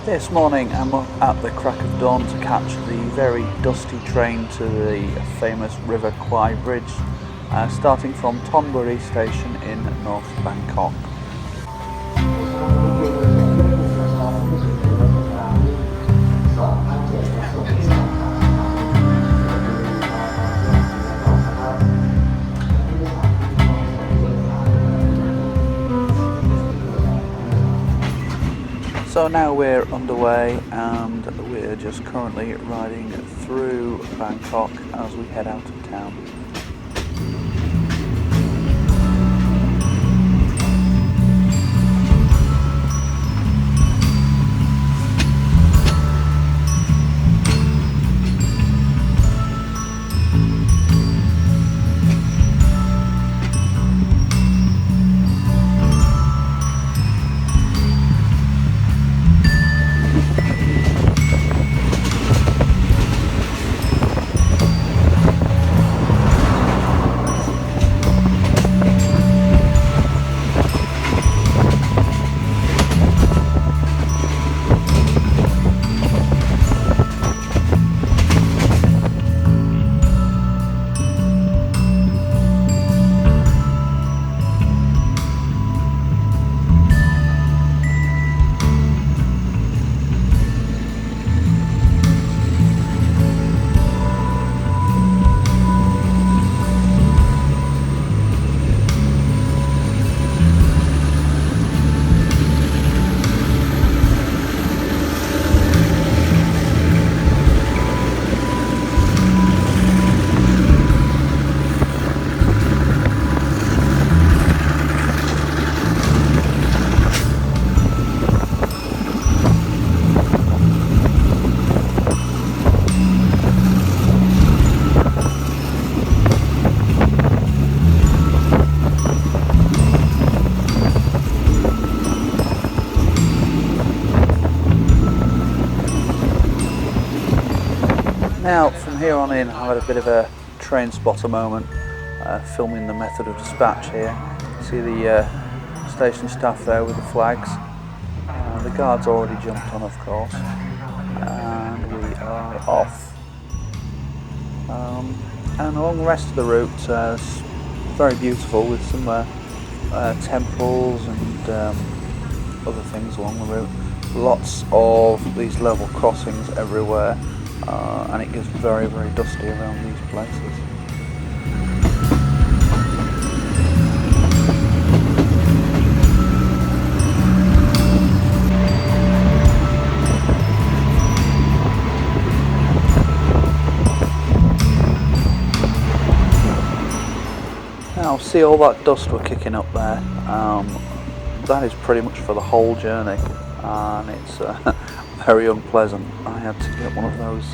This morning I'm up at the crack of dawn to catch the very dusty train to the famous River Kwai bridge, starting from Thonburi station in North Bangkok. So now we're underway and we're just currently riding through Bangkok as we head out of town. Now, from here on in, I've had a bit of a train spotter moment, filming the method of dispatch here. See the station staff there with the flags. The guard's already jumped on, of course, and we are off. And along the rest of the route, it's very beautiful with some temples and other things along the route. Lots of these level crossings everywhere. And it gets very, very dusty around these places. Now, see all that dust we're kicking up there? That is pretty much for the whole journey, and it's very unpleasant. I had to get one of those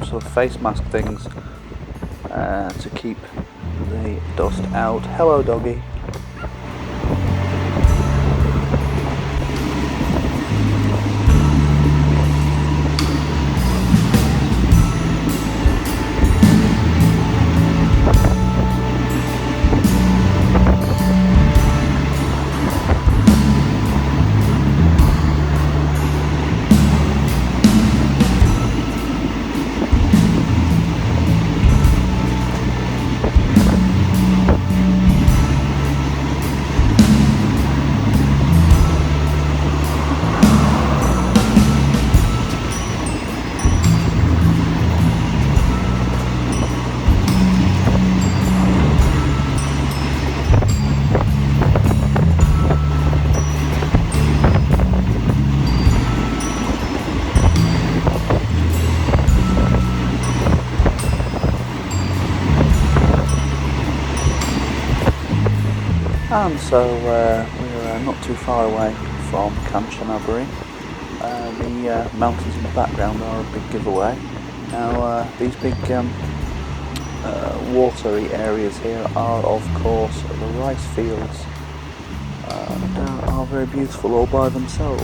sort of face mask things to keep the dust out. Hello, doggy. And so we're not too far away from Kanchanaburi. The mountains in the background are a big giveaway. Now these big watery areas here are of course the rice fields, and are very beautiful all by themselves.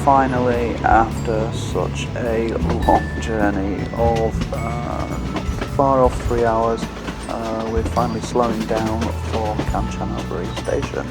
finally, after such a long journey of not far off 3 hours, we're finally slowing down for Kanchanaburi station.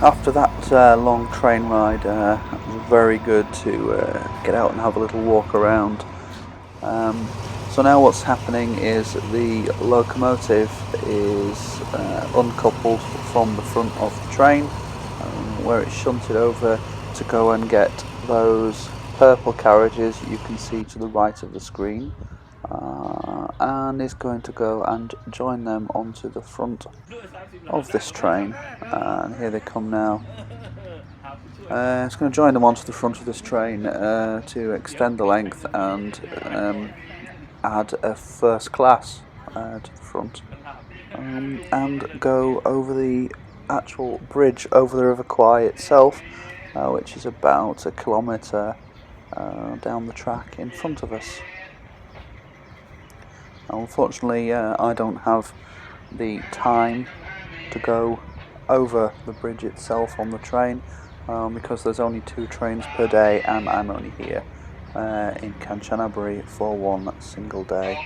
After that long train ride, it was very good to get out and have a little walk around. So now what's happening is the locomotive is uncoupled from the front of the train, where it's shunted over to go and get those purple carriages you can see to the right of the screen, and is going to go and join them onto the front of this train, and here they come now. It's going to join them onto the front of this train to extend the length and add a first class to the front, and go over the actual bridge over the River Kwai itself, which is about a kilometre down the track in front of us. Unfortunately, I don't have the time to go over the bridge itself on the train, because there's only 2 trains per day and I'm only here in Kanchanaburi for one single day.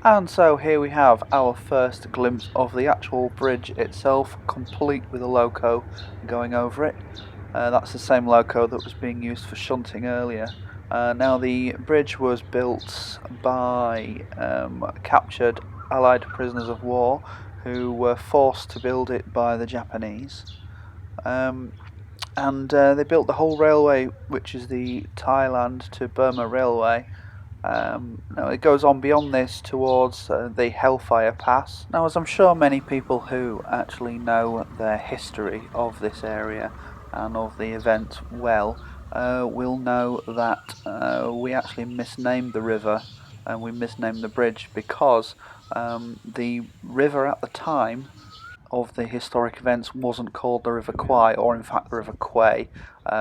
And so here we have our first glimpse of the actual bridge itself, complete with a loco going over it. That's the same loco that was being used for shunting earlier. Now the bridge was built by captured Allied prisoners of war who were forced to build it by the Japanese. And they built the whole railway, which is the Thailand-Burma Railway. Now it goes on beyond this towards the Hellfire Pass. Now, as I'm sure many people who actually know the history of this area and of the event well will know that we actually misnamed the river and we misnamed the bridge because the river at the time of the historic events wasn't called the River Kwai, or in fact the River Kwai,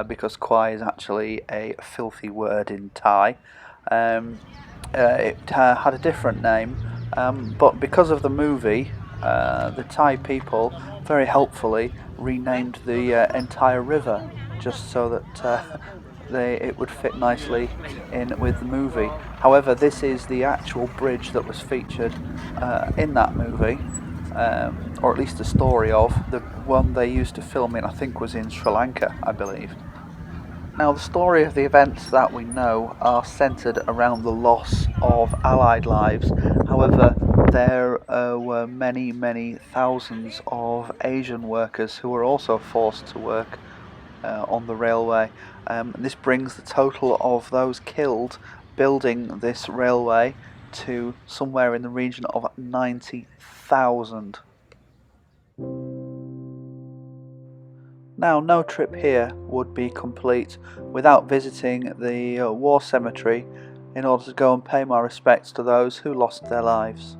because Kwai is actually a filthy word in Thai. It had a different name, but because of the movie, the Thai people very helpfully renamed the entire river just so that it would fit nicely in with the movie. However, this is the actual bridge that was featured in that movie, or at least the story of. The one they used to film it, I think, was in Sri Lanka, I believe. Now, the story of the events that we know are centred around the loss of Allied lives. However, there were many, many thousands of Asian workers who were also forced to work on the railway. This brings the total of those killed building this railway to somewhere in the region of 90,000. Now, no trip here would be complete without visiting the war cemetery in order to go and pay my respects to those who lost their lives.